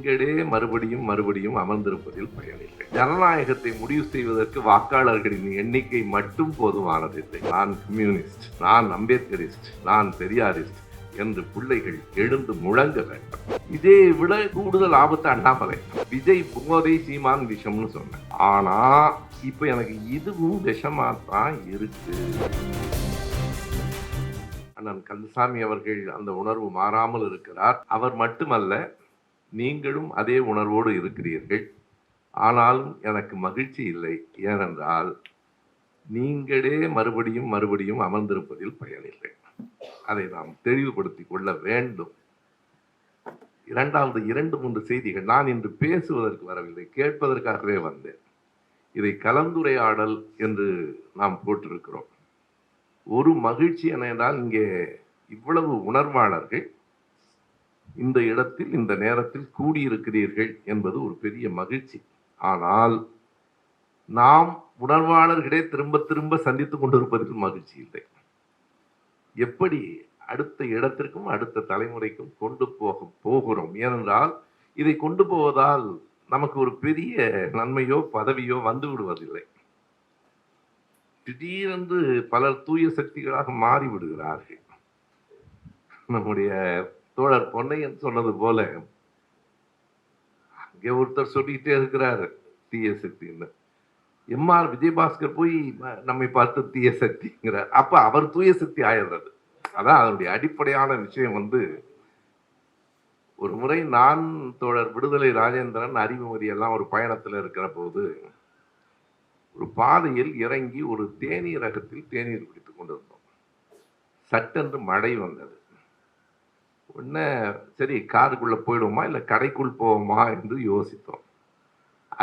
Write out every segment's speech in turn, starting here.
நீங்களே மறுபடியும் மறுபடியும் அமர்ந்திருப்பதில் பயனில்லை. ஜனநாயகத்தை முடிவு செய்வதற்கு வாக்காளர்களின் எண்ணிக்கை மட்டும் போதுமானதில்லை. நான் கம்யூனிஸ்ட், நான் அம்பேத்கரிஸ்ட், நான் பெரியாரிஸ்ட் என்று பிள்ளைகள் எழுந்து முழங்க வேண்டும். இதை விட கூடுதல் ஆபத்து அண்ணாமலை. விஜய் போதை, சீமான் விஷம்னு சொன்னேன். ஆனா இப்ப எனக்கு இதுவும் விஷமா தான் இருக்கு. அண்ணன் கந்தசாமி அவர்கள் அந்த உணர்வு மாறாமல் இருக்கிறார். அவர் மட்டுமல்ல, நீங்களும் அதே உணர்வோடு இருக்கிறீர்கள். ஆனாலும் எனக்கு மகிழ்ச்சி இல்லை. ஏனென்றால் நீங்களே மறுபடியும் மறுபடியும் அமர்ந்திருப்பதில் பயனில்லை. அதை நாம் தெளிவுபடுத்திக் கொள்ள வேண்டும். இரண்டாவது 2-3 செய்திகள். நான் இன்று பேசுவதற்கு வரவில்லை, கேட்பதற்காகவே வந்தேன். இதை கலந்துரையாடல் என்று நாம் போட்டிருக்கிறோம். ஒரு மகிழ்ச்சி என்னென்றால், இங்கே இவ்வளவு உணர்வாளர்கள் இந்த இடத்தில் இந்த நேரத்தில் கூடியிருக்கிறீர்கள் என்பது ஒரு பெரிய மகிழ்ச்சி. ஆனால் நாம் உணர்வாளர்களே திரும்ப திரும்ப சந்தித்துக் கொண்டிருப்பதற்கு மகிழ்ச்சி இல்லை. எப்படி அடுத்த இடத்திற்கும் அடுத்த தலைமுறைக்கும் கொண்டு போகிறோம்? ஏனென்றால் இதை கொண்டு போவதால் நமக்கு ஒரு பெரிய நன்மையோ பதவியோ வந்து விடுவதில்லை. திடீரென்று பலர் தூய சக்திகளாக மாறி விடுகிறார்கள். நம்முடைய தோழர் பொன்னையன் சொன்னது போல, அங்கே ஒருத்தர் சொல்லிக்கிட்டே இருக்கிறாரு தீய சக்தின்னு. எம்ஆர் விஜயபாஸ்கர் போய் நம்மை பார்த்து தீய சக்திங்கிறார். அப்ப அவர் தூய சக்தி ஆயிடுறது. அதான் அதனுடைய அடிப்படையான விஷயம். ஒரு முறை நான் தோழர் விடுதலை ராஜேந்திரன், அறிவுமதி எல்லாம் ஒரு பயணத்தில் இருக்கிற போது ஒரு பாதையில் இறங்கி ஒரு தேநீரகத்தில் தேநீர் குடித்துக் கொண்டிருந்தோம். சட்டென்று மழை வந்தது. உடனே சரி, காருக்குள்ள போயிடுவோமா இல்லை கடைக்குள் போவோமா என்று யோசித்தோம்.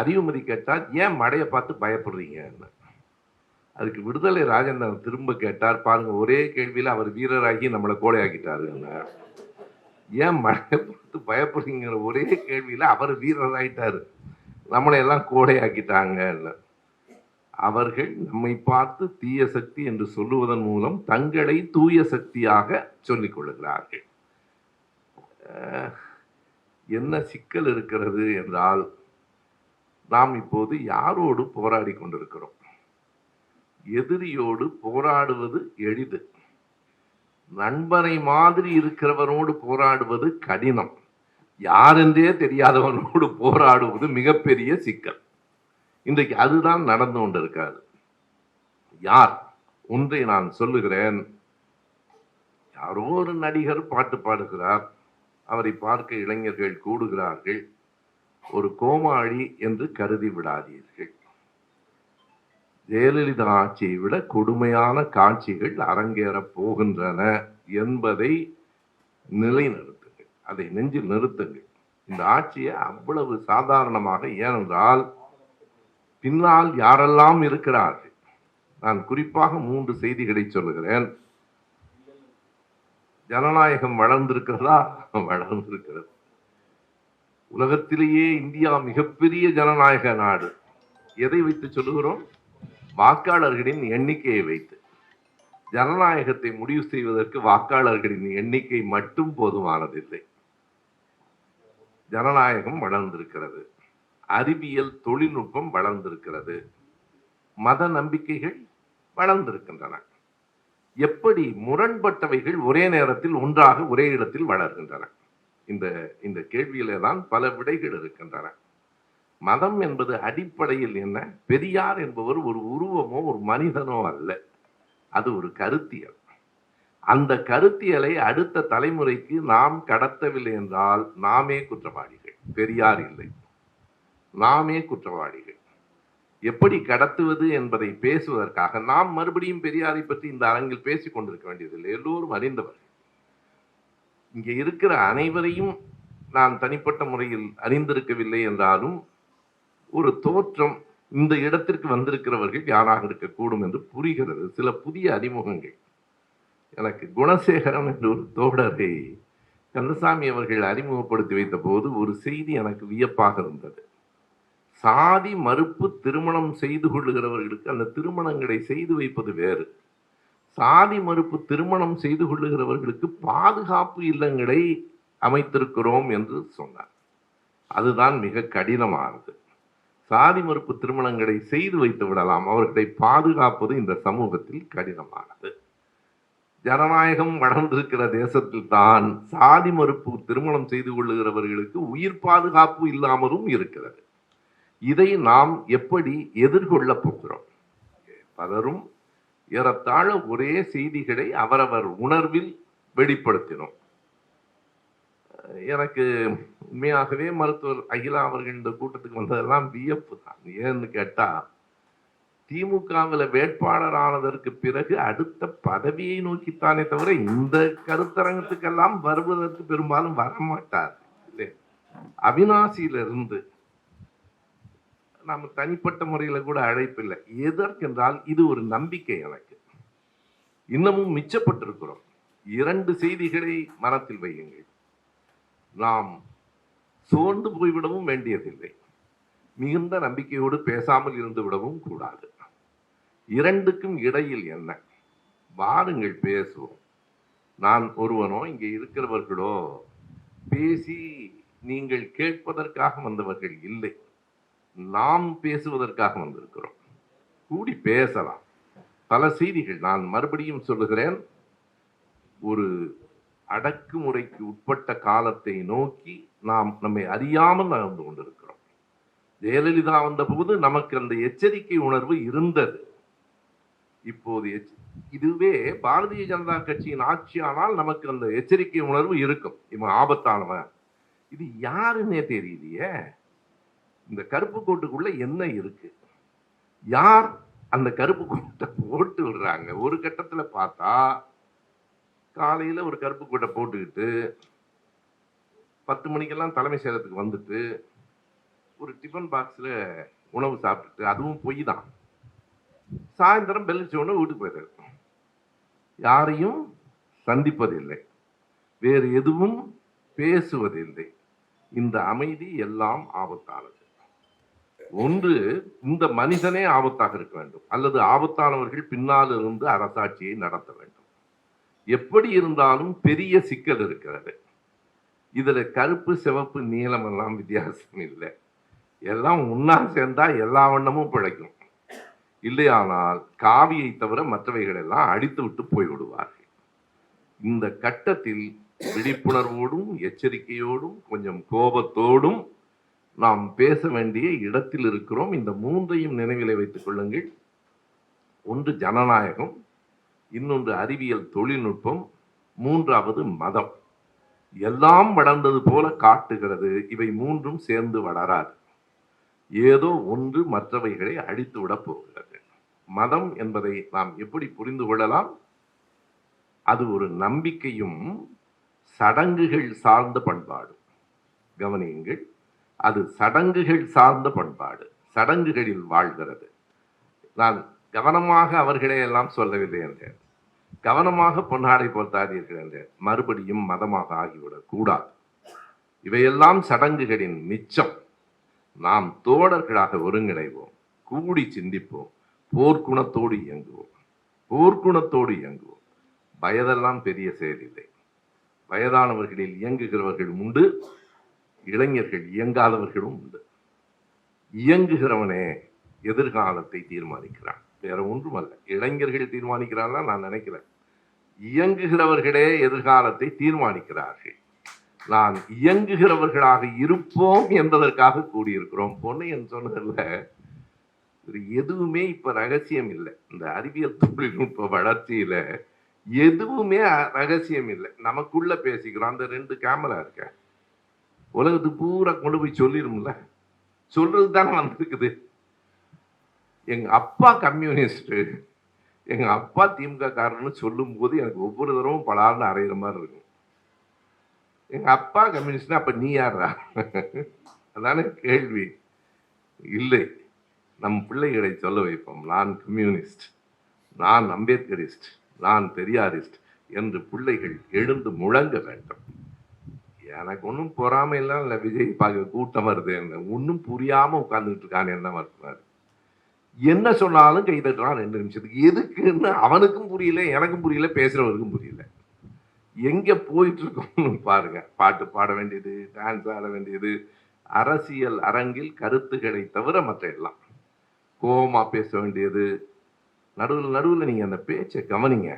அறிவுமதி கேட்டால், ஏன் மழையை பார்த்து பயப்படுறீங்க? அதுக்கு விடுதலை ராஜேந்திரன் திரும்ப கேட்டார், பாருங்க, ஒரே கேள்வியில் அவர் வீரராகி நம்மளை கோடையாக்கிட்டாரு. ஏன் மழையை பார்த்து பயப்படுறீங்கிற ஒரே கேள்வியில் அவர் வீரராயிட்டாரு, நம்மளை எல்லாம் கோடையாக்கிட்டாங்க. அவர்கள் நம்மை பார்த்து தீய சக்தி என்று சொல்லுவதன் மூலம் தங்களை தூய சக்தியாக சொல்லிக் கொள்ளுகிறார்கள். என்ன சிக்கல் இருக்கிறது என்றால், நாம் இப்போது யாரோடு போராடி கொண்டிருக்கிறோம்? எதிரியோடு போராடுவது எளிது. நண்பனை மாதிரி இருக்கிறவனோடு போராடுவது கடினம். யாரென்றே தெரியாதவனோடு போராடுவது மிகப்பெரிய சிக்கல். இன்றைக்கு அதுதான் நடந்து கொண்டிருக்காது. யார்? ஒன்றை நான் சொல்லுகிறேன். யாரோ ஒரு நடிகர் பாட்டு பாடுகிறார், அவரை பார்க்க இளைஞர்கள் கூடுகிறார்கள். ஒரு கோமாளி என்று கருதி விடாதீர்கள். ஜெயலலிதா ஆட்சியை விட கொடுமையான காட்சிகள் அரங்கேறப் போகின்றன என்பதை நிலைநிறுத்துங்கள். அதை நெஞ்சில் நிறுத்துங்கள். இந்த ஆட்சியை அவ்வளவு சாதாரணமாக, ஏனென்றால் பின்னால் யாரெல்லாம் இருக்கிறார்கள். நான் குறிப்பாக 3 செய்திகளை சொல்லுகிறேன். ஜனநாயகம் வளர்ந்திருக்கிறதா? வளர்ந்திருக்கிறது. உலகத்திலேயே இந்தியா மிகப்பெரிய ஜனநாயக நாடு. எதை வைத்து சொல்லுகிறோம்? வாக்காளர்களின் எண்ணிக்கையை வைத்து. ஜனநாயகத்தை முடிவு செய்வதற்கு வாக்காளர்களின் எண்ணிக்கை மட்டும் போதுமானதில்லை. ஜனநாயகம் வளர்ந்திருக்கிறது. அறிவியல் தொழில்நுட்பம் வளர்ந்திருக்கிறது. மத நம்பிக்கைகள் வளர்ந்திருக்கின்றன. எப்படி முரண்பட்டவைகள் ஒரே நேரத்தில் ஒன்றாக ஒரே இடத்தில் வளர்கின்றன? இந்த கேள்வியிலே தான் பல விடைகள் இருக்கின்றன. மதம் என்பது அடிப்படையில் என்ன? பெரியார் என்பவர் ஒரு உருவமோ ஒரு மனிதனோ அல்ல, அது ஒரு கருத்தியல். அந்த கருத்தியலை அடுத்த தலைமுறைக்கு நாம் கடத்தவில்லை என்றால் நாமே குற்றவாளிகள். பெரியார் இல்லை, நாமே குற்றவாளிகள். எப்படி கடத்துவது என்பதை பேசுவதற்காக நாம் மறுபடியும் பெரியாரை பற்றி இந்த அரங்கில் பேசிக் கொண்டிருக்க வேண்டியதில்லை. எல்லோரும் அறிந்தவர்கள். இங்கே இருக்கிற அனைவரையும் நான் தனிப்பட்ட முறையில் அறிந்திருக்கவில்லை என்றாலும் ஒரு தோற்றம், இந்த இடத்திற்கு வந்திருக்கிறவர்கள் யாராக இருக்கக்கூடும் என்று புரிகிறது. சில புதிய அறிமுகங்கள். எனக்கு குணசேகரன் என்ற ஒரு தோழரை கந்தசாமி அவர்கள் அறிமுகப்படுத்தி வைத்த போது ஒரு செய்தி எனக்கு வியப்பாக இருந்தது. சாதி மறுப்பு திருமணம் செய்து கொள்ளுகிறவர்களுக்கு அந்த திருமணங்களை செய்து வைப்பது வேறு. சாதி மறுப்பு திருமணம் செய்து கொள்ளுகிறவர்களுக்கு பாதுகாப்பு இல்லங்களை அமைத்திருக்கிறோம் என்று சொன்னார். அதுதான் மிக கடினமானது. சாதி மறுப்பு திருமணங்களை செய்து வைத்து விடலாம், அவர்களை பாதுகாப்பது இந்த சமூகத்தில் கடினமானது. ஜனநாயகம் வளர்ந்திருக்கிற தேசத்தில் தான் சாதி மறுப்பு திருமணம் செய்து கொள்ளுகிறவர்களுக்கு உயிர் பாதுகாப்பு இல்லாமலும் இருக்கிறது. இதை நாம் எப்படி எதிர்கொள்ளப் போகிறோம்? பலரும் ஏறத்தாழ ஒரே செய்திகளை அவரவர் உணர்வில் வெளிப்படுத்தினோம். எனக்கு உண்மையாகவே மருத்துவர் அகிலா அவர்கள் இந்த கூட்டத்துக்கு வந்ததெல்லாம் வியப்பு தான். ஏன்னு கேட்டா, திமுகவில் வேட்பாளர் ஆனதற்கு பிறகு அடுத்த பதவியை நோக்கித்தானே தவிர இந்த கருத்தரங்கத்துக்கெல்லாம் வருவதற்கு பெரும்பாலும் வரமாட்டார். அவினாசியிலிருந்து நம்ம தனிப்பட்ட முறையில கூட அழைப்பில்லை. எதற்கென்றால் இது ஒரு நம்பிக்கை. எனக்கு இன்னமும் மிச்சப்பட்டிருக்கிறோம். 2 செய்திகளை மனத்தில் வையுங்கள். நாம் சோர்ந்து போய்விடவும் வேண்டியதில்லை, மிகுந்த நம்பிக்கையோடு பேசாமல் இருந்து விடவும் கூடாது. 2க்கும் இடையில் என்ன? வாருங்கள் பேசுவோம். நான் ஒருவனோ இங்கே இருக்கிறவர்களோ பேசி நீங்கள் கேட்பதற்காக வந்தவர்கள் இல்லை, நாம் பேசுவதற்காக வந்திருக்கிறோம். கூடி பேசலாம். பல செய்திகள், நான் மறுபடியும் சொல்லுகிறேன், ஒரு அடக்குமுறைக்கு உட்பட்ட காலத்தை நோக்கி நாம் நம்மை அறியாமல் நடந்து கொண்டிருக்கிறோம். ஜெயலலிதா வந்த போது நமக்கு அந்த எச்சரிக்கை உணர்வு இருந்தது. இப்போது இதுவே பாரதிய ஜனதா கட்சியின் ஆட்சியானால் நமக்கு அந்த எச்சரிக்கை உணர்வு இருக்கும். இவன் ஆபத்தானவன், இது யாருன்னே தெரியலையே, இந்த கருப்பு கோட்டுக்குள்ள என்ன இருக்கு, யார் அந்த கருப்பு கோட்டை போட்டு விடுறாங்க. ஒரு கட்டத்துல பார்த்தா காலையில ஒரு கருப்பு கோட்டை போட்டுக்கிட்டு 10 மணிக்கெல்லாம் தலைமை செயலகத்துக்கு வந்துட்டு ஒரு டிஃபன் பாக்ஸ்ல உணவு சாப்பிட்டுட்டு, அதுவும் பொய் தான், சாயந்தரம் பெல்லிச்சோன்னு வீட்டுக்கு போயிடுறாரு. யாரையும் சந்திப்பதில்லை, வேறு எதுவும் பேசுவதில்லை. இந்த அமைதி எல்லாம் ஆபத்தானது. ஒன்று, இந்த மனிதனே ஆபத்தாக இருக்க வேண்டும், அல்லது ஆபத்தானவர்கள் பின்னால் இருந்து அரசாட்சியை நடத்த வேண்டும். எப்படி இருந்தாலும் பெரிய சிக்கல் இருக்கிறது. இதுல கருப்பு சிவப்பு நீலம் எல்லாம் வித்தியாசம் இல்லை. எல்லாம் ஒன்னா சேர்ந்தா எல்லா வண்ணமும் பிழைக்கும். இல்லையானால் காவியை தவிர மற்றவைகள் எல்லாம் அடித்து விட்டு போய்விடுவார்கள். இந்த கட்டத்தில் விழிப்புணர்வோடும் எச்சரிக்கையோடும் கொஞ்சம் கோபத்தோடும் நாம் பேச வேண்டிய இடத்தில் இருக்கிறோம். இந்த 3ஐயும் நினைவிலே வைத்துக் கொள்ளுங்கள். ஒன்று ஜனநாயகம், இன்னொன்று அறிவியல் தொழில்நுட்பம், 3வது மதம். எல்லாம் வளர்ந்தது போல காட்டுகிறது, இவை 3ம் சேர்ந்து வளராது. ஏதோ ஒன்று மற்றவைகளை அழித்து விட போகிறது. மதம் என்பதை நாம் எப்படி புரிந்து கொள்ளலாம்? அது ஒரு நம்பிக்கையும் சடங்குகள் சார்ந்த பண்பாடு. கவனியுங்கள், அது சடங்குகள் சார்ந்த பண்பாடு, சடங்குகளில் வாழ்கிறது. நான் கவனமாக அவர்களே எல்லாம் சொல்லவில்லை என்றேன், கவனமாக பொன்னாடை போர்த்தாதீர்கள் என்றேன். மறுபடியும் மதமாக ஆகிவிடக் கூடாது. இவையெல்லாம் சடங்குகளின் மிச்சம். நாம் தோழர்களாக ஒருங்கிணைவோம், கூடி சிந்திப்போம், போர்க்குணத்தோடு இயங்குவோம், போர்க்குணத்தோடு இயங்குவோம். வயதெல்லாம் பெரிய செயல் இல்லை. வயதானவர்களில் இயங்குகிறவர்கள் உண்டு, இளைஞர்கள் இயங்காதவர்களும் உண்டு. இயங்குகிறவனே எதிர்காலத்தை தீர்மானிக்கிறான், வேற ஒன்றும் அல்ல. இளைஞர்கள் தீர்மானிக்கிறார்கள் நான் நினைக்கிறேன், இயங்குகிறவர்களே எதிர்காலத்தை தீர்மானிக்கிறார்கள். நான் இயங்குகிறவர்களாக இருப்போம் என்பதற்காக கூடியிருக்கிறோம். பொன்னையன் சொன்னதில்ல, எதுவுமே இப்ப ரகசியம் இல்லை. இந்த அறிவியல் தொழில்நுட்ப வளர்ச்சியில எதுவுமே ரகசியம் இல்லை. நமக்குள்ள பேசிக்கிறோம். அந்த 2 கேமரா இருக்க, உலகத்துக்கு பூரா கொண்டு போய் சொல்லிடும்ல, சொல்றது தானே வந்திருக்குது. எங்க அப்பா கம்யூனிஸ்ட், எங்க அப்பா திமுக காரன்னு சொல்லும் போது எனக்கு ஒவ்வொரு தடவும் பலார்னு அறையிற மாதிரி இருக்கும். எங்க அப்பா கம்யூனிஸ்ட்னா அப்ப நீ யாரா? அதான கேள்வி. இல்லை, நம் பிள்ளைகளை சொல்ல வைப்போம், நான் கம்யூனிஸ்ட், நான் அம்பேத்கரிஸ்ட், நான் பெரியாரிஸ்ட் என்று பிள்ளைகள் எழுந்து முழங்க வேண்டும். எனக்கு ஒன்றும் பொறாமை எல்லாம் இல்லை, விஜய் பார்க்க கூட்டம் வருது, ஒன்றும் புரியாம உட்கார்ந்துட்டு இருக்கான்னு என்ன வருத்தினாரு. என்ன சொன்னாலும் கை தட்டுறான் 2 நிமிஷத்துக்கு. எதுக்குன்னு அவனுக்கும் புரியல, எனக்கும் புரியல, பேசுறவருக்கும் புரியல. எங்க போயிட்டு இருக்கோம்னு பாருங்க. பாட்டு பாட வேண்டியது, டான்ஸ் ஆட வேண்டியது, அரசியல் அரங்கில் கருத்துக்களை தவிர மற்ற எல்லாம் கோபமா பேச வேண்டியது. நடுவில் நடுவில் நீங்க அந்த பேச்சை கவனிங்க.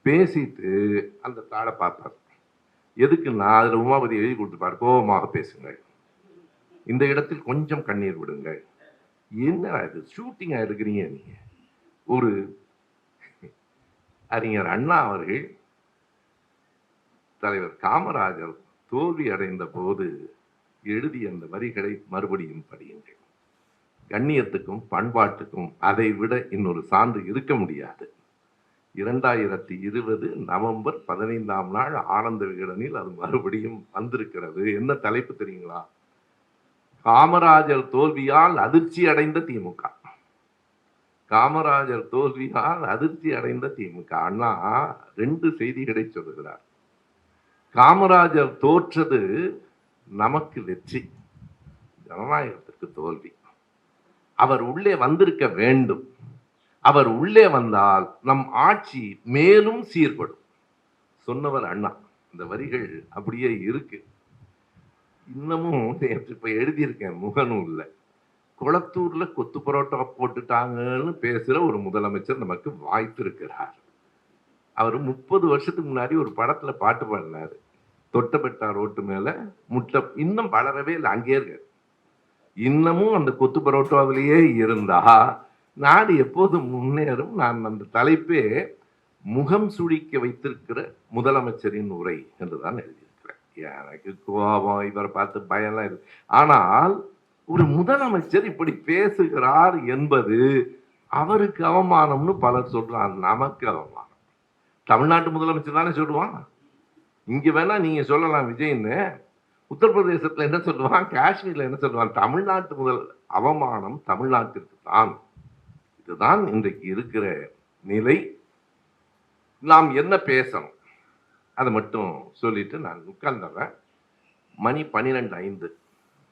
பேசிட்டு அந்த தாளை பார்ப்பார். எதுக்கு நான் அதுல உமாபதி எழுதி கொடுத்துப்பாரு, கோபமாக பேசுங்கள், இந்த இடத்தில் கொஞ்சம் கண்ணீர் விடுங்கள். என்ன இது ஷூட்டிங்கா இருக்கிறீங்க நீங்க? ஒரு அறிஞர் அண்ணா அவர்கள் தலைவர் காமராஜர் தோல்வி அடைந்த போது எழுதிய அந்த வரிகளை மறுபடியும் படியுங்கள். கண்ணியத்துக்கும் பண்பாட்டுக்கும் அதை விட இன்னொரு சான்று இருக்க முடியாது. 2020 நவம்பர் 15ஆம் நாள் ஆனந்த விகடனில் அது மறுபடியும் வந்திருக்கிறது. என்ன தலைப்பு தெரியுங்களா? காமராஜர் தோல்வியால் அதிர்ச்சி அடைந்த திமுக. காமராஜர் தோல்வியால் அதிர்ச்சி அடைந்த திமுக. அண்ணா 2 செய்திகளை சொல்லுகிறார். காமராஜர் தோற்றது நமக்கு வெற்றி, ஜனநாயகத்திற்கு தோல்வி. அவர் உள்ளே வந்திருக்க வேண்டும். அவர் உள்ளே வந்தால் நம் ஆட்சி மேலும் சீர்படும் சொன்னவர் அண்ணா. இந்த வரிகள் அப்படியே இருக்கு. இன்னமும் இப்ப எழுதியிருக்கேன் முகநூல்ல. குளத்தூர்ல கொத்து பரோட்டா போட்டுட்டாங்கன்னு பேசுற ஒரு முதலமைச்சர் நமக்கு வாய்ப்பு இருக்கிறார். அவர் 30 வருஷத்துக்கு முன்னாடி ஒரு படத்துல பாட்டு பாடினாரு, தொட்ட பெட்டா ரோட்டு மேல முட்டை. இன்னும் வளரவே இல்லை, அங்கே இருக்க. இன்னமும் அந்த கொத்து பரோட்டாவிலேயே இருந்தா நாடு எப்போது முன்னேறும்? நான் அந்த தலைப்பே முகம் சுழிக்க வைத்திருக்கிற முதலமைச்சரின் உரை என்றுதான் எழுதியிருக்கிறேன். எனக்கு கோபம், இவரை பார்த்து பயம்லாம் இருக்கு. ஆனால் ஒரு முதலமைச்சர் இப்படி பேசுகிறார் என்பது அவருக்கு அவமானம்னு பலர் சொல்றாங்க. நமக்கு அவமானம். தமிழ்நாட்டு முதலமைச்சர் தானே சொல்லுவான். இங்க வேணா நீங்க சொல்லலாம் விஜய்ன்னு, உத்தரப்பிரதேசத்துல என்ன சொல்லுவான், காஷ்மீர்ல என்ன சொல்லுவான். தமிழ்நாட்டு முதல் அவமானம் தமிழ்நாட்டிற்கு தான். இதுதான் இன்றைக்கு இருக்கிற நிலை. நாம் என்ன பேசணும் அதை மட்டும் சொல்லிட்டு நான் உட்கார்ந்துறேன். மணி 12:05,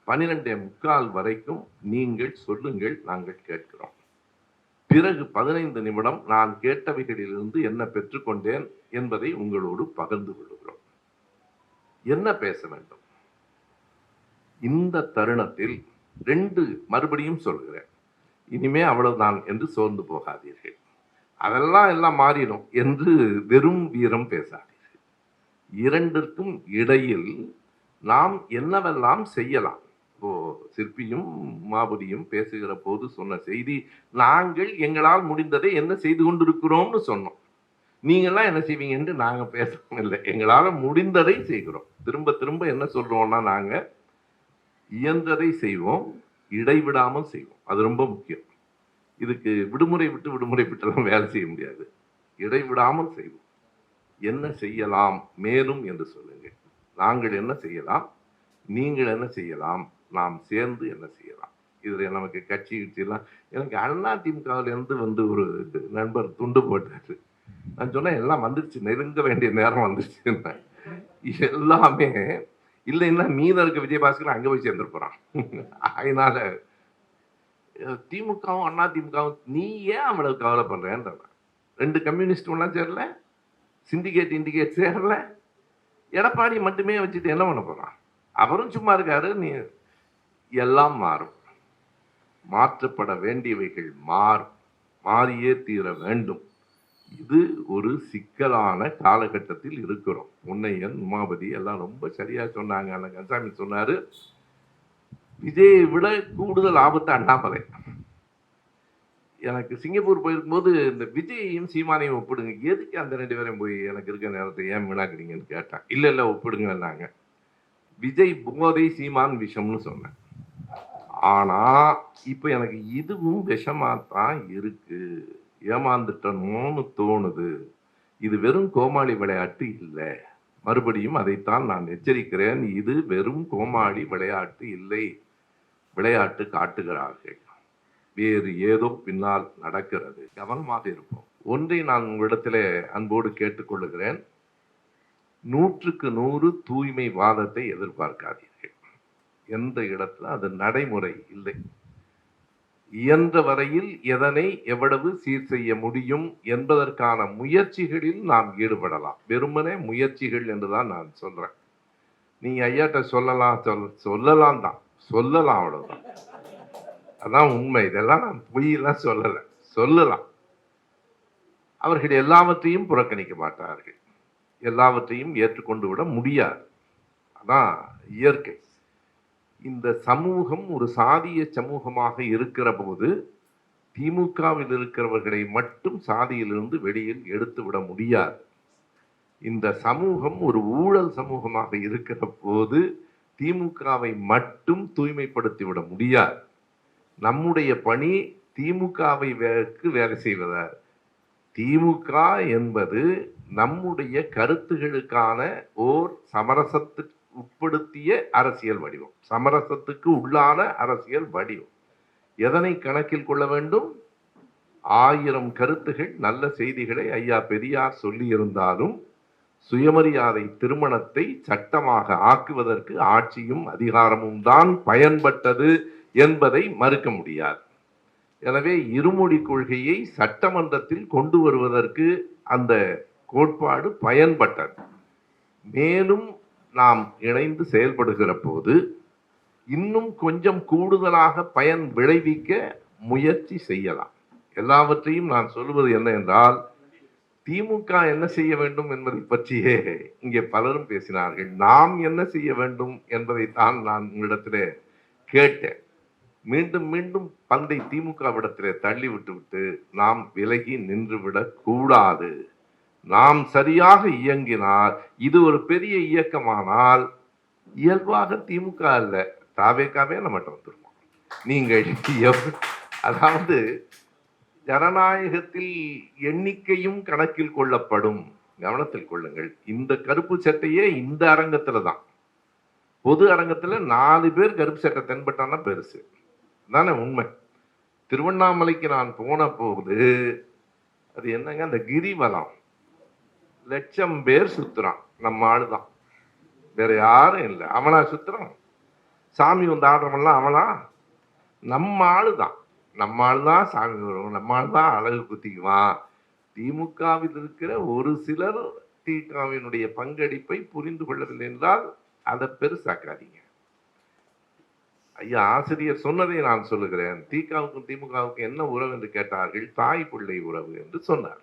12:45 வரைக்கும் நீங்கள் சொல்லுங்கள், நாங்கள் கேட்கிறோம். பிறகு 15 நிமிடம் நான் கேட்டவைகளிலிருந்து என்ன பெற்றுக்கொண்டேன் என்பதை உங்களோடு பகிர்ந்து கொள்கிறோம். என்ன பேச வேண்டும் இந்த தருணத்தில்? 2 மறுபடியும் சொல்கிறேன், இனிமே அவ்வளவுதான் என்று சோர்ந்து போகாதீர்கள். அதெல்லாம் எல்லாம் மாறிடும் என்று வெறும் வீரம் பேசாதீர்கள். 2ற்கும் இடையில் நாம் என்னவெல்லாம் செய்யலாம்? இப்போ சிற்பியும் மாபுதியும் பேசுகிற போது சொன்ன செய்தி, நாங்கள் எங்களால் முடிந்ததை என்ன செய்து கொண்டிருக்கிறோம்னு சொன்னோம். நீங்கள்லாம் என்ன செய்வீங்க என்று நாங்க பேசவும் இல்லை. எங்களால் முடிந்ததை செய்கிறோம். திரும்ப திரும்ப என்ன சொல்றோம்னா, நாங்க இயன்றதை செய்வோம், இடைவிடாமல் செய்வோம். அது ரொம்ப முக்கியம். இதுக்கு விடுமுறை விட்டுலாம் வேலை செய்ய முடியாது. இடைவிடாமல் செய்வோம். என்ன செய்யலாம் மேலும் என்று சொல்லுங்கள். நாங்கள் என்ன செய்யலாம், நீங்கள் என்ன செய்யலாம், நாம் சேர்ந்து என்ன செய்யலாம். இதுல நமக்கு கட்சி எல்லாம், எனக்கு அண்ணா திமுகவில் இருந்து ஒரு நண்பர் துண்டு போட்டாரு. நான் சொன்னேன், எல்லாம் வந்துருச்சு, நெருங்க வேண்டிய நேரம் வந்துருச்சு. எல்லாமே இல்லைன்னா மீதம் இருக்க விஜயபாஸ்கர் அங்க போய் சேர்ந்துட்டு போறான். அதனால திமுகவும் அண்ணா திமுகவும் நீ ஏன் அவ்வளவு கவலைப்படுறேன்ற. 2 கம்யூனிஸ்ட் ஒன்னா சேரல, சிண்டிகேட் இண்டிகேட் சேரல, எடப்பாடி மட்டுமே வச்சுட்டு என்ன பண்ண போறான்? அவரும் சும்மா இருக்காரு. நீ எல்லாம் மாறும். மாற்றப்பட வேண்டியவைகள் மாறியே தீர வேண்டும். இது ஒரு சிக்கலான காலகட்டத்தில் இருக்கிறோம். உன்னையன் உமாபதி எல்லாம் ரொம்ப சரியா சொன்னாங்க. அந்த கன்சாமி சொன்னாரு, விஜயை விட கூடுதல் ஆபத்து அண்ணாமலை. எனக்கு சிங்கப்பூர் போயிருக்கும்போது இந்த விஜயையும் சீமானையும் ஒப்பிடுங்க. எதுக்கு அந்த 2 பேரையும் போய் எனக்கு இருக்க நேரத்தை ஏன் வீணாக்குறீங்கன்னு கேட்டேன். இல்ல ஒப்பிடுங்கன்னாங்க. விஜய் போதை, சீமான் விஷம்னு சொன்னேன். ஆனா இப்ப எனக்கு இதுவும் விஷமாத்தான் இருக்கு. ஏமாந்துட்டணும்னு தோணுது. இது வெறும் கோமாளி விளையாட்டு இல்லை. மறுபடியும் அதைத்தான் நான் எச்சரிக்கிறேன். இது வெறும் கோமாளி விளையாட்டு இல்லை. விளையாட்டு காட்டுகிறார்கள். வேறு ஏதோ பின்னால் நடக்கிறது. கவனமாக இருப்போம். ஒன்றை நான் உங்களிடத்திலே அன்போடு கேட்டுக்கொள்ளுகிறேன். 100க்கு 100 தூய்மைவாதத்தை எதிர்பார்க்காதீர்கள். எந்த இடத்துல அது நடைமுறை இல்லை. இயன்ற வரையில் எதனை எவ்வளவு சீர் செய்ய முடியும் என்பதற்கான முயற்சிகளில் நாம் ஈடுபடலாம். வெறுமனே முயற்சிகள் என்றுதான் நான் சொல்றேன். நீங்க ஐயாட்ட சொல்லலாம் தான். சொல்லலாம், அவ்வளவுதான். அதான் உண்மை. இதெல்லாம் நான் பொய்யெல்லாம் சொல்லல, சொல்லலாம். அவர்கள் எல்லாவற்றையும் புறக்கணிக்க மாட்டார்கள், எல்லாவற்றையும் ஏற்றுக்கொண்டு விட முடியாது. அதான் இயற்கை. இந்த சமூகம் ஒரு சாதிய சமூகமாக இருக்கிற போது திமுகவில் இருக்கிறவர்களை மட்டும் சாதியிலிருந்து வெளியில் எடுத்து விட முடியாது. இந்த சமூகம் ஒரு ஊழல் சமூகமாக இருக்கிற போது திமுகவை மட்டும் தூய்மைப்படுத்தி விட முடியாது. நம்முடைய பணி திமுகவை வேலை செய்வதால், திமுக என்பது நம்முடைய கருத்துகளுக்கான ஓர் சமரசத்துக்கு உட்படுத்திய அரசியல் வடிவம், சமரசத்துக்கு உள்ளான அரசியல் வடிவம். எதனை கணக்கில் கொள்ள வேண்டும்? 1000 கருத்துகள், நல்ல செய்திகளை ஐயா பெரியார் சொல்லி இருந்தாலும் சுயமரியாதை திருமணத்தை சட்டமாக ஆக்குவதற்கு ஆட்சியும் அதிகாரமும் தான் பயன்பட்டது என்பதை மறுக்க முடியாது. எனவே இருமொழி கொள்கையை சட்டமன்றத்தில் கொண்டு வருவதற்கு அந்த கோட்பாடு பயன்பட்டது. மேலும் நாம் இணைந்து செயல்படுகிற போது இன்னும் கொஞ்சம் கூடுதலாக பயன் விளைவிக்க முயற்சி செய்யலாம். எல்லாவற்றையும் நான் சொல்வது என்ன என்றால், திமுக என்ன செய்ய வேண்டும் என்பதை பற்றியே இங்கே பலரும் பேசினார்கள். நாம் என்ன செய்ய வேண்டும் என்பதைத்தான் நான் உங்களிடத்திலே கேட்டேன். மீண்டும் மீண்டும் பந்தை திமுகவிடத்திலே தள்ளி விட்டு நாம் விலகி நின்றுவிடக் கூடாது. நாம் சரியாக இயங்கினால், இது ஒரு பெரிய இயக்கமானால், இயல்பாக திமுக அல்ல தாவேக்காவே நம்மகிட்ட வந்துருவோம். நீங்கள் அதாவது ஜனநாயகத்தில் எண்ணிக்கையும் கணக்கில் கொள்ளப்படும். கவனத்தில் கொள்ளுங்கள். இந்த கருப்பு சட்டையே இந்த அரங்கத்துல தான், பொது அரங்கத்துல 4 பேர் கருப்பு சட்டை தென்பட்டான்னா பெருசு தானே உண்மை. திருவண்ணாமலைக்கு நான் போன போது அது என்னங்க, அந்த கிரிவலம் 1,00,000 பேர் சுத்துறான். நம்ம ஆளுதான், வேற யாரும் இல்லை. அவனா சுத்துறான்? சாமி வந்து ஆடுறவன்லாம் அவனா? நம்ம ஆளுதான், நம்ம ஆளுதான் சாமி வரும், நம்ம ஆளுதான் அழகு குத்திக்குவான். திமுகவில் இருக்கிற ஒரு சிலர் திமுகவினுடைய பங்களிப்பை புரிந்து கொள்ளவில்லை என்றால் அதை பெருசாக்காதீங்க. ஐயா ஆசிரியர் சொன்னதை நான் சொல்லுகிறேன். திகாவுக்கும் திமுகவுக்கும் என்ன உறவு என்று கேட்டார்கள். தாய் பிள்ளை உறவு என்று சொன்னார்.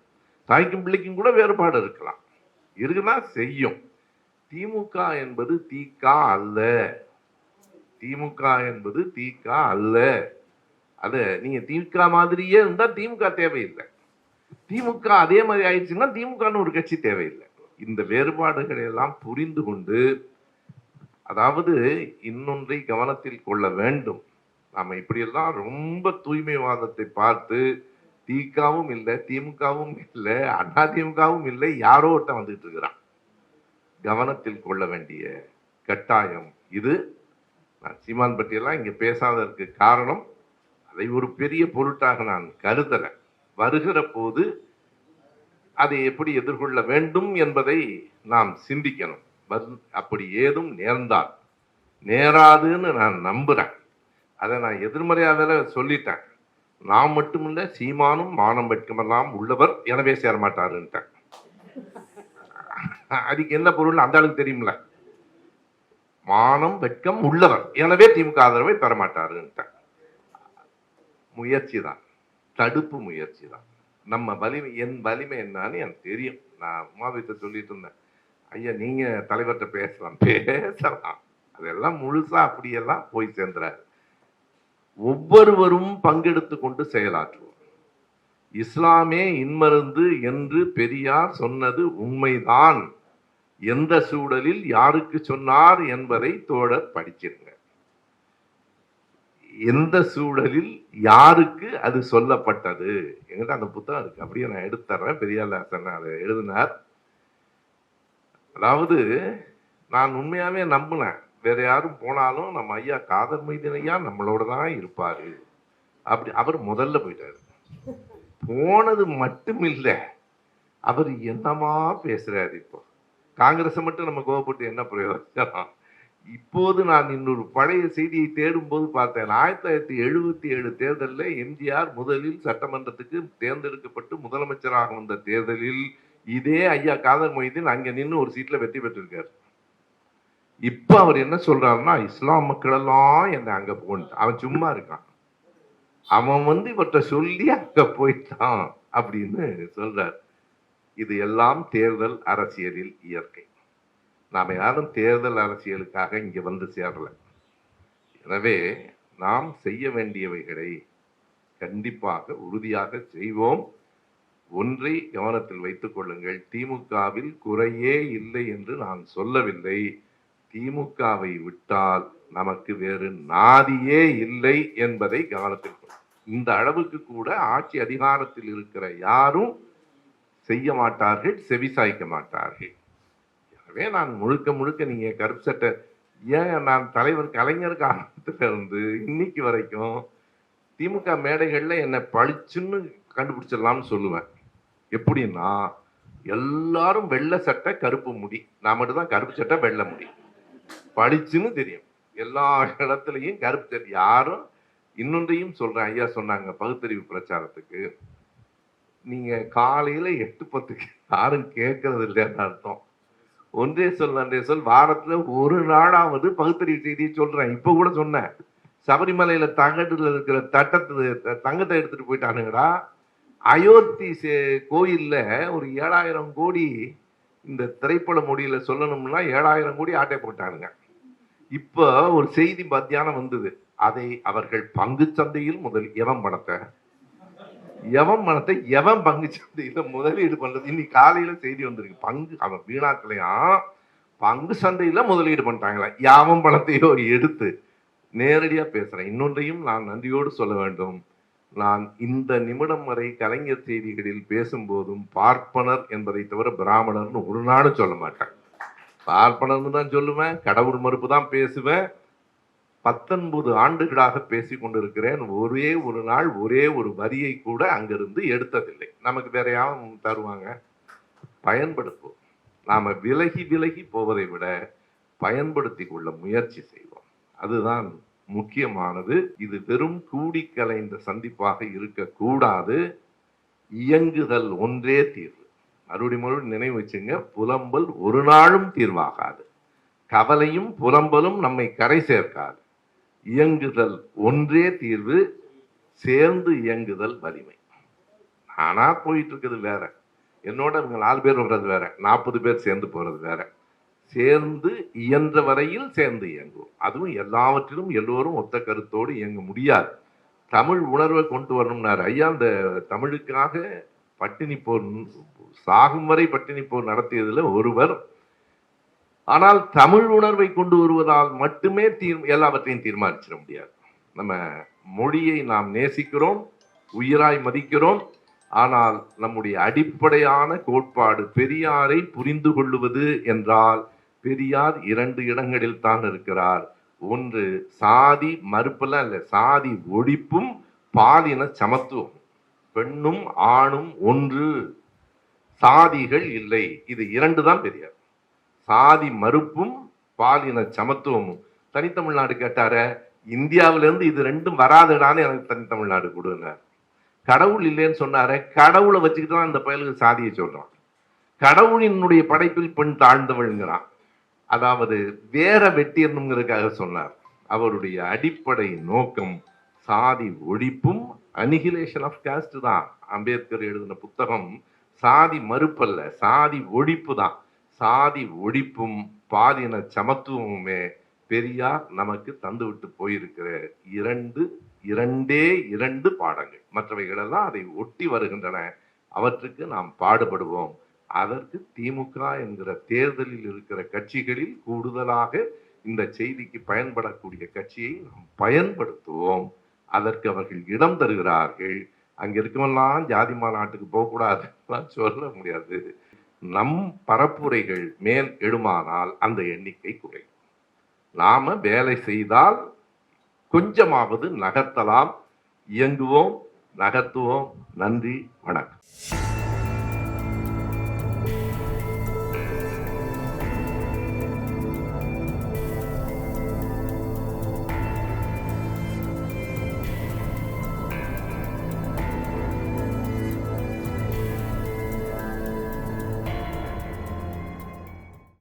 தாய்க்கும் பிள்ளைக்கும் கூட வேறுபாடு இருக்கலாம், இருக்குதான் செய்யும். திமுக என்பது திக அல்ல, திமுக என்பது திக அல்ல. அது நீங்க திமுக மாதிரியே இருந்தா திமுக தேவையில்லை. திமுக அதே மாதிரி ஆயிடுச்சுன்னா திமுகன்னு ஒரு கட்சி தேவையில்லை. இந்த வேறுபாடுகளை எல்லாம் புரிந்து கொண்டு, அதாவது இன்னொன்றை கவனத்தில் கொள்ள வேண்டும். நாம இப்படியெல்லாம் ரொம்ப தூய்மைவாதத்தை பார்த்து திகாவும் இல்லை, திமுகவும் இல்லை, அண்ணா திமுகவும் இல்லை, யாரோ ஒருத்தன் வந்துட்டு இருக்கிறான். கவனத்தில் கொள்ள வேண்டிய கட்டாயம் இது. நான் சீமான் பற்றியெல்லாம் இங்க பேசாததற்கு காரணம், அதை ஒரு பெரிய பொருட்டாக நான் கருதல. வருகிற போது அதை எப்படி எதிர்கொள்ள வேண்டும் என்பதை நாம் சிந்திக்கணும். அப்படி ஏதும் நேர்ந்தால், நேராதுன்னு நான் நம்புறேன். அதை நான் எதிர்மறையாக சொல்லிட்டேன். நான் மட்டுமில்ல, சீமானும் மானம் வெட்கமெல்லாம் உள்ளவர், எனவே சேரமாட்டாருன்ட்டேன். அதுக்கு என்ன பொருள் அந்த ஆளுக்கு தெரியுமில்ல. மானம் வெட்கம் உள்ளவர், எனவே திமுக ஆதரவை பெறமாட்டாருன்ட்டேன். முயற்சி தான், தடுப்பு முயற்சி தான். நம்ம வலிமை, என் வலிமை என்னன்னு எனக்கு தெரியும். நான் உமாவிட்ட சொல்லிட்டு இருந்தேன், ஐயா நீங்க தலைவர்கிட்ட பேசலாம், அதெல்லாம் முழுசா அப்படியெல்லாம் போய் சேர்ந்துறாரு. ஒவ்வொருவரும் பங்கெடுத்து கொண்டு செயலாற்றுவோம். இஸ்லாமே இன்மருந்து என்று பெரியார் சொன்னது உண்மைதான். எந்த சூழலில் யாருக்கு சொன்னார் என்பதை தோழர் படிச்சிருங்க. எந்த சூழலில் யாருக்கு அது சொல்லப்பட்டது, எங்கிட்ட அந்த புத்தகம் இருக்கு, அப்படியே நான் எடுத்துறேன். பெரியார் அதை எழுதினார். அதாவது நான் உண்மையாவே நம்பினேன், வேற யாரும் போனாலும் நம்ம ஐயா காதர் மைதீன் ஐயா நம்மளோட தான் இருப்பாரு. அப்படி அவர் முதல்ல போயிட்டாரு. போனது மட்டும் இல்லை, அவர் என்னமா பேசுறாரு. இப்போ காங்கிரஸை மட்டும் நம்ம கோவப்பட்டு என்ன பிரயோஜனம்? இப்போது நான் இன்னொரு பழைய செய்தியை தேடும் போது பார்த்தேன். 1977 தேர்தலில் எம்ஜிஆர் முதலில் சட்டமன்றத்துக்கு தேர்ந்தெடுக்கப்பட்டு முதலமைச்சராக வந்த தேர்தலில் இதே ஐயா காதர் மொய்தீன் அங்க நின்று ஒரு சீட்ல வெற்றி பெற்றிருக்காரு. இப்ப அவர் என்ன சொல்றாருன்னா, இஸ்லாம் மக்கள் எல்லாம் என்ன அங்க போன்னு. அவன் சும்மா இருக்கான். அவன் இவற்றை சொல்லி அங்க போயிட்டான் அப்படின்னு சொல்றார். இது எல்லாம் தேர்தல் அரசியலில் இயற்கை. நாம யாரும் தேர்தல் அரசியலுக்காக இங்க வந்து சேரல. எனவே நாம் செய்ய வேண்டியவைகளை கண்டிப்பாக உறுதியாக செய்வோம். ஒன்றை கவனத்தில் வைத்துக் கொள்ளுங்கள், திமுகவில் குறையே இல்லை என்று நான் சொல்லவில்லை. திமுகவை விட்டால் நமக்கு வேறு நாதியே இல்லை என்பதை கவனத்தில் கொள்ளுங்கள். இந்த அளவுக்கு கூட ஆட்சி அதிகாரத்தில் இருக்கிற யாரும் செய்ய மாட்டார்கள், செவிசாய்க்க மாட்டார்கள். எனவே நான் முழுக்க நீங்க கருப்பு சட்டை ஏன் நான் தலைவர் கலைஞர் காலத்துல இருந்து இன்னைக்கு வரைக்கும் திமுக மேடைகள்ல என்ன பளிச்சுன்னு கண்டுபிடிச்சிடலாம்னு சொல்லுவேன். எப்படின்னா, எல்லாரும் வெள்ளை சட்டை கருப்பு முடி, நான் மட்டும் தான் கருப்பு சட்டை வெள்ளை முடி, பளிச்சுன்னு தெரியும். எல்லா இடத்துலையும் கருப்பு சட்டை. யாரும் இன்னொன்றையும் சொல்றேன், ஐயா சொன்னாங்க பகுத்தறிவு பிரச்சாரத்துக்கு நீங்க காலையில 8:10 யாரும் கேட்கறது இல்லைன்னு அர்த்தம். ஒன்றே சொல் வாரத்துல ஒரு நாளாவது பகுத்தறிவு செய்தியை சொல்றேன். இப்ப கூட சொன்னேன், சபரிமலையில தகடுல இருக்கிற தங்கத்தை எடுத்துட்டு போயிட்டானுங்கடா. அயோத்தி கோயில்ல ஒரு 7,000 கோடி இந்த திரைப்பட மொழியில சொல்லணும்னா 7,000 கோடி ஆட்டை போட்டானுங்க. இப்ப ஒரு செய்தி மத்தியானம் வந்தது, அதை அவர்கள் பங்கு சந்தையில் எவன் பணத்தை எவன் பங்கு சந்தையில முதலீடு பண்றது. இன்னைக்கு காலையில செய்தி வந்திருக்கு, பங்கு அவன் வீணாக்கலையா பங்கு சந்தையில முதலீடு பண்ணிட்டாங்களா. யாவன் பணத்தையோ எடுத்து நேரடியா பேசுறேன். இன்னொன்றையும் நான் நன்றியோடு சொல்ல வேண்டும், நான் இந்த நிமிடம் வரை கலைஞர் செய்திகளில் பேசும்போதும் பார்ப்பனர் என்பதை தவிர பிராமணர்னு ஒரு நாளும் சொல்ல மாட்டேன். பார்ப்பனர்னு தான் சொல்லுவேன், கடவுள் மறுப்பு தான் பேசுவேன். 19 ஆண்டுகளாக பேசிக் கொண்டிருக்கிறேன். ஒரே ஒரு நாள் ஒரே ஒரு வரியை கூட அங்கிருந்து எடுத்ததில்லை. நமக்கு வேற யாரும் தருவாங்க? பயன்படுத்துவோம். நாம விலகி போவதை விட பயன்படுத்தி கொள்ள முயற்சி செய்வோம். அதுதான் முக்கியமானது. இது வெறும் கூடி கலைந்த சந்திப்பாக இருக்கக்கூடாது. இயங்குதல் ஒன்றே தீர்வு. மறுபடியும் நினைவு வச்சுங்க, புலம்பல் ஒரு நாளும் தீர்வாகாது. கவலையும் புலம்பலும் நம்மை கரை சேர்க்காது. இயங்குதல் ஒன்றே தீர்வு. சேர்ந்து இயங்குதல் வலிமை. ஆனா போயிட்டு இருக்குது வேற. என்னோட இவங்க 4 பேர் வர்றது வேற, 40 பேர் சேர்ந்து போறது வேற. சேர்ந்து இயன்ற வரையில் சேர்ந்து இயங்குவோம். அதுவும் எல்லாவற்றிலும் எல்லோரும் ஒத்த கருத்தோடு இயங்க முடியாது. தமிழ் உணர்வை கொண்டு வரணும்னாரு ஐயா. அந்த தமிழுக்காக பட்டினி போர், சாகும் வரை பட்டினி போர் நடத்தியதுல ஒருவர். ஆனால் தமிழ் உணர்வை கொண்டு வருவதால் மட்டுமே எல்லாவற்றையும் தீர்மானிச்சிட முடியாது. நம்ம மொழியை நாம் நேசிக்கிறோம், உயிராய் மதிக்கிறோம். ஆனால் நம்முடைய அடிப்படையான கோட்பாடு பெரியாரை புரிந்து கொள்ளுவது என்றால், பெரியார் 2 இடங்களில் தான் இருக்கிறார். ஒன்று சாதி மறுப்பெல்லாம் இல்லை, சாதி ஒழிப்பும் பாலின சமத்துவம். பெண்ணும் ஆணும் ஒன்று, சாதிகள் இல்லை. இது 2 தான் பெரியார். சாதி மறுப்பும் பாலின சமத்துவமும். தனித்தமிழ்நாடு கேட்டார, இந்தியாவிலிருந்து இது 2ம் வராதுடான்னு எனக்கு தனித்தமிழ்நாடு கொடுனார். கடவுள் இல்லைன்னு சொன்னார, கடவுளை வச்சுக்கிட்டு தான் இந்த பயலுக்கு சாதியை சொல்றான். கடவுளினுடைய படைப்பில் பெண் தாழ்ந்தவள்ங்கிறான். அதாவது வேற வெட்டியணுங்கிறதுக்காக சொன்னார். அவருடைய அடிப்படை நோக்கம் சாதி ஒழிப்பும் அனிகிலேஷன் ஆஃப் காஸ்ட் தான். அம்பேத்கர் எழுதின புத்தகம் சாதி மறுப்பல்ல, சாதி ஒழிப்பு தான். சாதி ஒழிப்பும் பாலின சமத்துவமுமே பெரியார் நமக்கு தந்துவிட்டு போயிருக்கிற இரண்டே பாடங்கள். மற்றவைகள் எல்லாம் அதை ஒட்டி வருகின்றன. அவற்றுக்கு நாம் பாடுபடுவோம். அதற்கு திமுக என்கிற தேர்தலில் இருக்கிற கட்சிகளில் கூடுதலாக இந்த செய்திக்கு பயன்படக்கூடிய கட்சியை நாம் பயன்படுத்துவோம். அதற்கு அவர்கள் இடம் தருகிறார்கள். அங்க இருக்கவெல்லாம் ஜாதி மாநாட்டுக்கு போகக்கூடாது சொல்ல முடியாது. நம் பரப்புரைகள் மேல் எழுமானால் அந்த எண்ணிக்கை குறையும். நாம வேலை செய்தால் கொஞ்சமாவது நகர்த்தலாம். இயங்குவோம், நகர்த்துவோம். நன்றி, வணக்கம்.